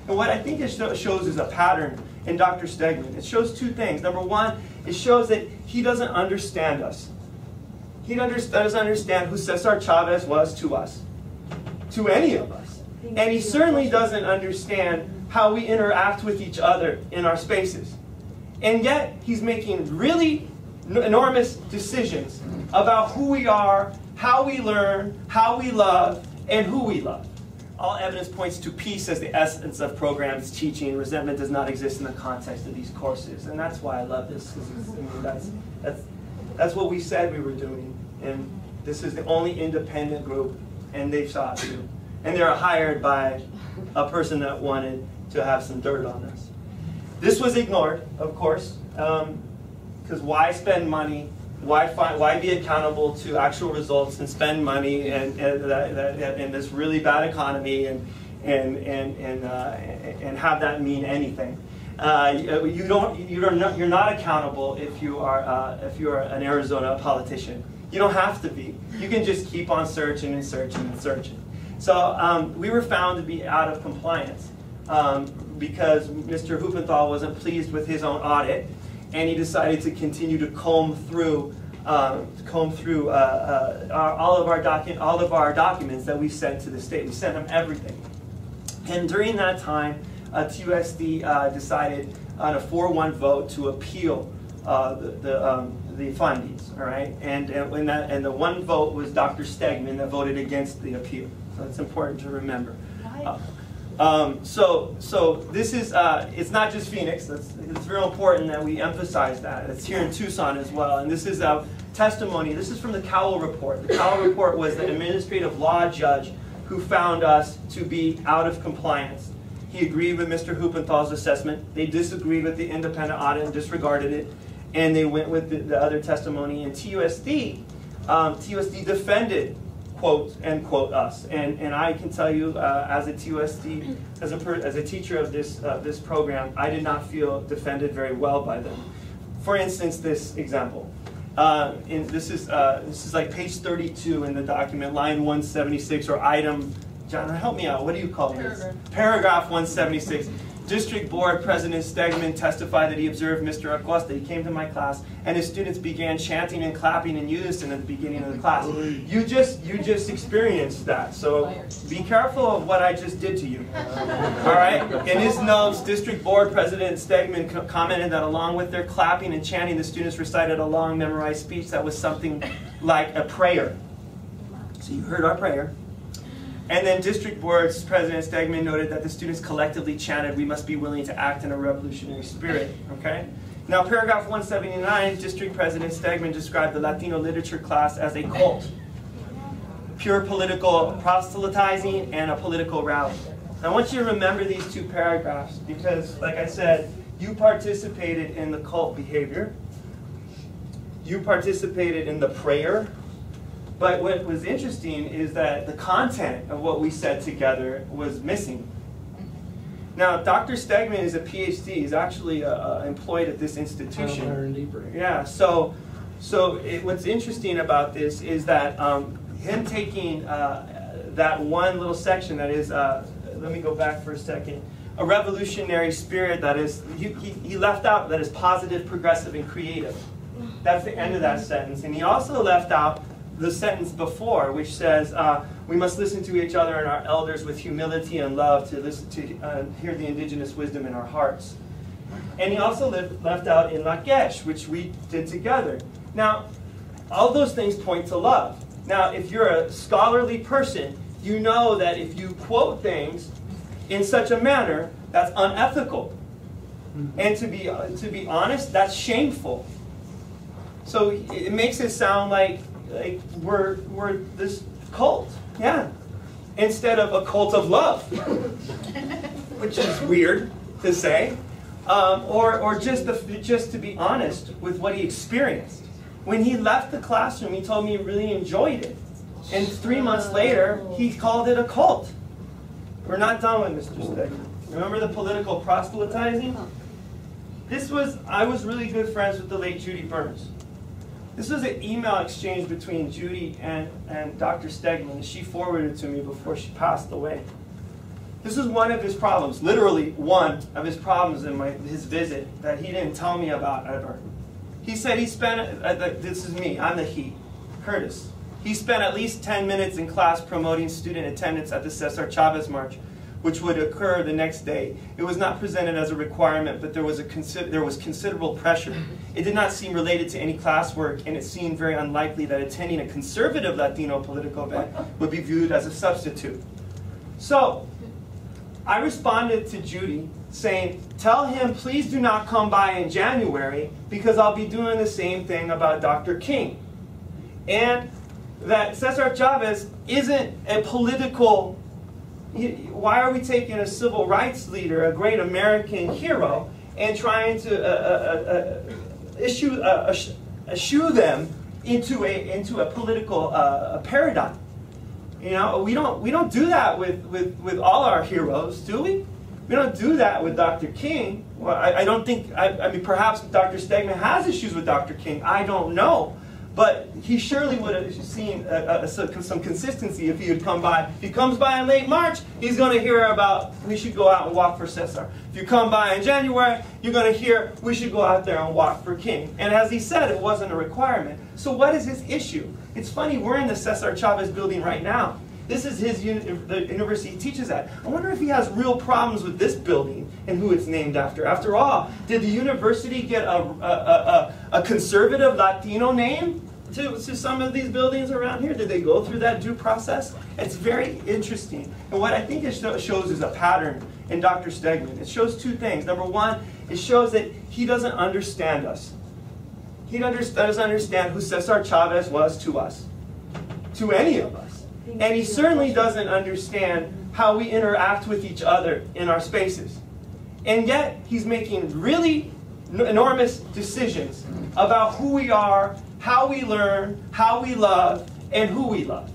And what I think it shows is a pattern in Dr. Stegeman. It shows two things. Number one, it shows that he doesn't understand us. He doesn't understand who Cesar Chavez was to us, to any of us. And he certainly doesn't understand how we interact with each other in our spaces. And yet, he's making really enormous decisions about who we are, how we learn, how we love, and who we love. All evidence points to peace as the essence of programs teaching. Resentment does not exist in the context of these courses. And that's why I love this. I mean, that's what we said we were doing. And this is the only independent group, and they saw it too. And they were hired by a person that wanted to have some dirt on us. This was ignored, of course, because why spend money? Why be accountable to actual results and spend money and in this really bad economy and have that mean anything? You're not accountable if you are an Arizona politician. You don't have to be. You can just keep on searching and searching and searching. So we were found to be out of compliance because Mr. Huppenthal wasn't pleased with his own audit, and he decided to continue to comb through all of our documents that we sent to the state. We sent them everything. And during that time, TUSD decided on a 4-1 vote to appeal the findings. All right, and the one vote was Dr. Stegeman that voted against the appeal. So it's important to remember. So this is, it's not just Phoenix. It's real important that we emphasize that. It's here in Tucson as well. And this is a testimony. This is from the Cowell Report. The Cowell Report was the administrative law judge who found us to be out of compliance. He agreed with Mr. Huppenthal's assessment. They disagreed with the independent audit and disregarded it. And they went with the other testimony. And TUSD defended, quote, end quote, us. And I can tell you, as a TUSD, as a teacher of this program, I did not feel defended very well by them. For instance, this example. This is like page 32 in the document, line 176, or item, John, help me out. What do you call this? Paragraph 176. District Board President Stegeman testified that he observed Mr. Acosta. He came to my class, and his students began chanting and clapping in unison at the beginning of the class. You just experienced that, so be careful of what I just did to you. All right? In his notes, District Board President Stegeman commented that along with their clapping and chanting, the students recited a long memorized speech that was something like a prayer. So you heard our prayer. And then District Board's President Stegeman noted that the students collectively chanted, "We must be willing to act in a revolutionary spirit." Okay? Now, paragraph 179, District President Stegeman described the Latino literature class as a cult. Pure political proselytizing and a political rally. I want you to remember these two paragraphs because, like I said, you participated in the cult behavior. You participated in the prayer. But what was interesting is that the content of what we said together was missing. Now, Dr. Stegeman is a PhD. He's actually employed at this institution. Yeah. So what's interesting about this is that him taking that one little section that is, let me go back for a second, a revolutionary spirit that is, he left out that is positive, progressive, and creative. That's the end of that sentence. And he also left out the sentence before, which says, we must listen to each other and our elders with humility and love to listen to hear the indigenous wisdom in our hearts. And he also left out in Lakesh, which we did together. Now, all those things point to love. Now, if you're a scholarly person, you know that if you quote things in such a manner, that's unethical. And to be honest, that's shameful. So it makes it sound like we're this cult, yeah, instead of a cult of love, which is weird to say, or just to be honest with what he experienced. When he left the classroom, he told me he really enjoyed it, and 3 months later, he called it a cult. We're not done with Mr. Stegeman. Remember the political proselytizing? I was really good friends with the late Judy Burns. This was an email exchange between Judy and Dr. Stegeman that she forwarded to me before she passed away. This is one of his problems, literally one of his problems in his visit that he didn't tell me about ever. He said he spent, this is me, I'm the he, Curtis. He spent at least 10 minutes in class promoting student attendance at the Cesar Chavez March, which would occur the next day. It was not presented as a requirement, but there was considerable pressure. It did not seem related to any classwork, and it seemed very unlikely that attending a conservative Latino political event would be viewed as a substitute. So, I responded to Judy saying, tell him please do not come by in January because I'll be doing the same thing about Dr. King. And that Cesar Chavez isn't a political, why are we taking a civil rights leader, a great American hero, and trying to eschew them into a political paradigm? You know, we don't do that with all our heroes, do we? We don't do that with Dr. King. Well, I don't think, I mean, perhaps Dr. Stegeman has issues with Dr. King. I don't know. But he surely would have seen some consistency if he had come by. If he comes by in late March, he's going to hear about we should go out and walk for Cesar. If you come by in January, you're going to hear we should go out there and walk for King. And as he said, it wasn't a requirement. So what is his issue? It's funny, we're in the Cesar Chavez building right now. This is the university he teaches at. I wonder if he has real problems with this building and who it's named after. After all, did the university get a conservative Latino name to some of these buildings around here? Did they go through that due process? It's very interesting. And what I think it shows is a pattern in Dr. Stegeman. It shows two things. Number one, it shows that he doesn't understand us. He doesn't understand who Cesar Chavez was to us, to any of us. And he certainly doesn't understand how we interact with each other in our spaces. And yet, he's making really enormous decisions about who we are, how we learn, how we love, and who we love.